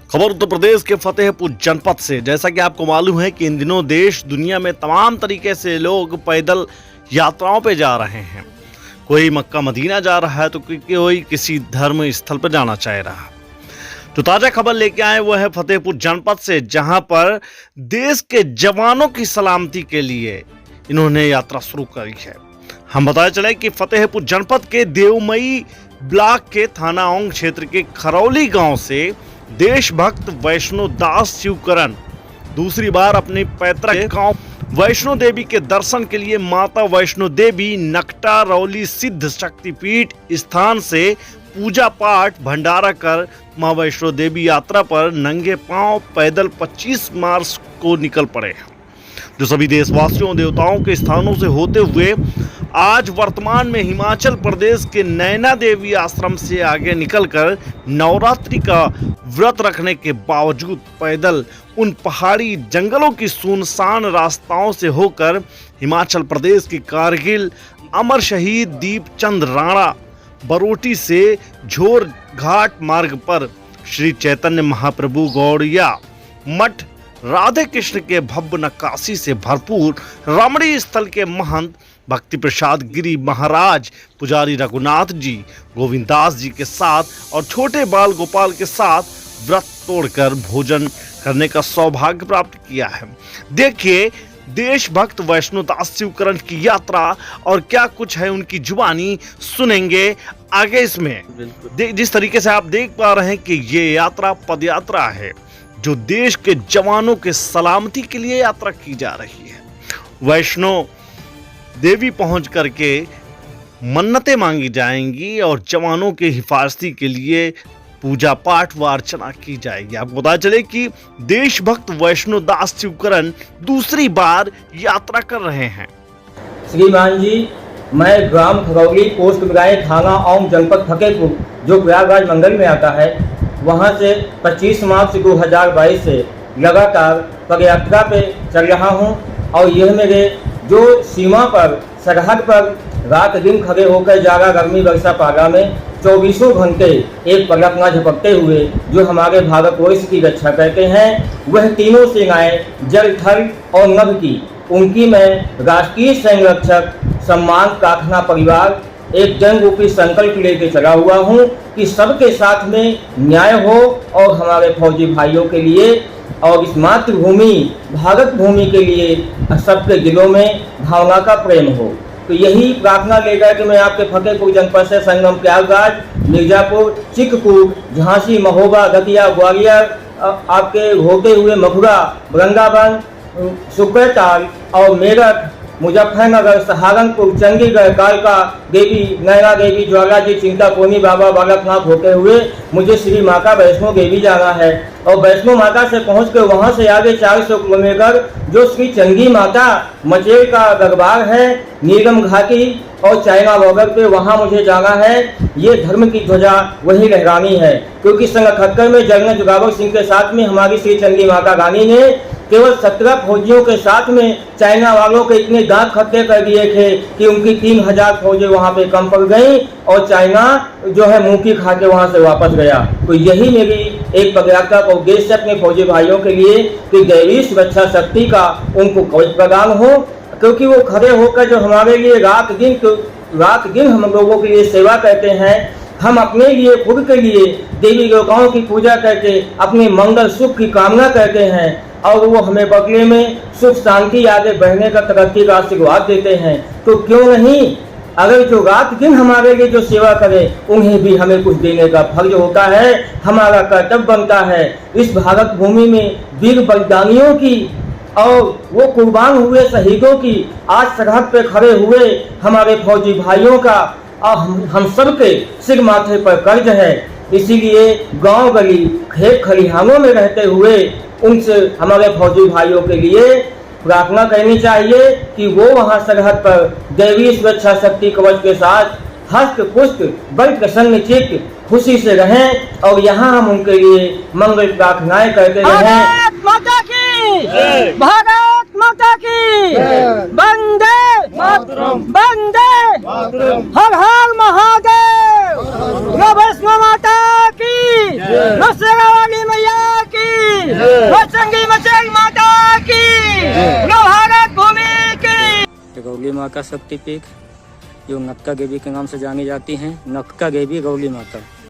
खबर उत्तर प्रदेश के फतेहपुर जनपद से। जैसा कि आपको मालूम है कि इन दिनों देश दुनिया में तमाम तरीके से लोग पैदल यात्राओं पे जा रहे हैं। कोई मक्का मदीना जा रहा है तो कोई किसी धर्म स्थल पर जाना चाह रहा है। तो ताजा खबर लेके आए वो है फतेहपुर जनपद से, जहां पर देश के जवानों की सलामती के लिए इन्होंने यात्रा शुरू करी है। हम बताया चले कि फतेहपुर जनपद के देवमई ब्लॉक के थाना औंग क्षेत्र के खरौली गांव से देशभक्त वैष्णो दास शिवकरण दूसरी बार अपने पैतृक गांव वैष्णो देवी के दर्शन के लिए माता वैष्णो देवी नकटा रौली सिद्ध शक्तिपीठ स्थान से पूजा पाठ भंडारा कर मां वैष्णो देवी यात्रा पर नंगे पांव पैदल 25 मार्च को निकल पड़े, जो सभी देशवासियों देवताओं के स्थानों से होते हुए आज वर्तमान में हिमाचल प्रदेश के नैना देवी आश्रम से आगे निकलकर नवरात्रि का व्रत रखने के बावजूद पैदल उन पहाड़ी जंगलों की सुनसान रास्ताओं से होकर हिमाचल प्रदेश के कारगिल अमर शहीद दीपचंद राणा बरोटी से झोर घाट मार्ग पर श्री चैतन्य महाप्रभु गौड़िया मठ राधे कृष्ण के भव्य नक्काशी से भरपूर रमणीय स्थल के महंत भक्ति प्रसाद गिरी महाराज पुजारी रघुनाथ जी गोविंदास जी के साथ और छोटे बाल गोपाल के साथ व्रत तोड़कर भोजन करने का सौभाग्य प्राप्त किया है। देखिए देशभक्त वैष्णो दास शिवकरण की यात्रा और क्या कुछ है उनकी जुबानी सुनेंगे आगे इसमें। जिस तरीके से आप देख पा रहे हैं कि ये यात्रा पदयात्रा है जो देश के जवानों के सलामती के लिए यात्रा की जा रही है। वैष्णो देवी पहुंच करके मन्नतें मांगी जाएंगी और जवानों के हिफाजती के लिए पूजा पाठ व अर्चना की जाएगी। आपको पता चले कि देशभक्त वैष्णो दास शिवकरण दूसरी बार यात्रा कर रहे हैं। श्रीमान जी, मैं ग्राम खरौली पोस्ट बिगाए थाना औंग जनपद फतेहपुर जो प्रयागराज मंडल में आता है, वहां से 25 मार्च 2022 से लगातार पदयात्रा पे चल रहा हूं और यह मेरे जो सीमा पर सरहद पर रात दिन खड़े होकर जागा गर्मी वर्षा पारा में 24 घंटे एक पलक झपकते हुए जो हमारे भारतवर्ष की रक्षा करते हैं, वह तीनों सेनाएं जल थल और नभ की उनकी मैं राष्ट्रीय संरक्षक सम्मान प्रार्थना परिवार एक जन रूपी संकल्प लेके चला हुआ हूँ कि सबके साथ में न्याय हो और हमारे फौजी भाइयों के लिए और इस मातृभूमि भारत भूमि के लिए सबके दिलों में भावना का प्रेम हो। तो यही प्रार्थना लेकर के मैं आपके फतेहपुर जनपद से संगम प्रयागराज मिर्जापुर चित्रकूट झांसी महोबा दतिया ग्वालियर आपके होते हुए मथुरा वृंदावन सुकरताल और मेरठ मुजफ्फरनगर सहारनपुर चंडीगढ़ कालका देवी नैना देवी ज्वाला जी चिंतापूर्णी बाबा बालकनाथ होते हुए मुझे श्री माता वैष्णो देवी जाना है और वैष्णो माता से पहुँच कर वहाँ से आगे 400 किलोमीटर जो श्री चंगी माता मचेल का दरबार है नीलम घाटी और चाइना बॉर्डर पे वहाँ मुझे जाना है। ये धर्म की ध्वजा वही लहरानी है क्योंकि सन 78 में जनरल जोरावर सिंह के साथ में हमारी श्री चंगी माता रानी ने केवल 17 फौजियों के साथ में चाइना वालों के इतने दांत खट्टे कर दिए थे कि उनकी 3000 फौजी वहां पे कम पड़ गई और चाइना जो है मुंह की खा के वहां से वापस गया। तो यही मेरी एक पदयात्रा का उद्देश्य अपने फौजी भाइयों के लिए कि दैवीय सुरक्षा शक्ति का उनको कवच प्रदान हो, क्योंकि वो खड़े होकर जो हमारे लिए रात दिन हम लोगों के लिए सेवा करते हैं। हम अपने लिए खुद के लिए देवी देवताओं की पूजा करके अपने मंगल सुख की कामना करते हैं और वो हमें बदले में सुख शांति आगे बढ़ने का तरक्की का आशीर्वाद देते हैं। तो क्यों नहीं, अगर जो रात दिन हमारे लिए जो सेवा करे उन्हें भी हमें कुछ देने का फर्ज होता है, हमारा कर्तव्य बनता है। इस भारत भूमि में वीर बलिदानियों की और वो कुर्बान हुए शहीदों की आज सरहद पे खड़े हुए हमारे फौजी भाइयों का और हम सबके सिर माथे पर कर्ज है। इसीलिए गांव गली खेत खलिहानों में रहते हुए उनसे हमारे फौजी भाइयों के लिए प्रार्थना करनी चाहिए कि वो वहां सरहद पर दैवीय सुरक्षा शक्ति कवच के साथ हस्त पुष्ट बल प्रसन्न चित्त खुशी से रहें और यहाँ हम उनके लिए मंगल प्रार्थनाएं करते रहें। भारत माता की, भारत माता की, वंदे वंदे हर हर महादेव, वैष्णो माता की, नौसेना वाली मैया बजरंगी मचेल माता की, बोलो भारत भूमि की। गौली माँ का शक्तिपीठ जो नक्का देवी के नाम से जानी जाती हैं, नक्का देवी गौली माता।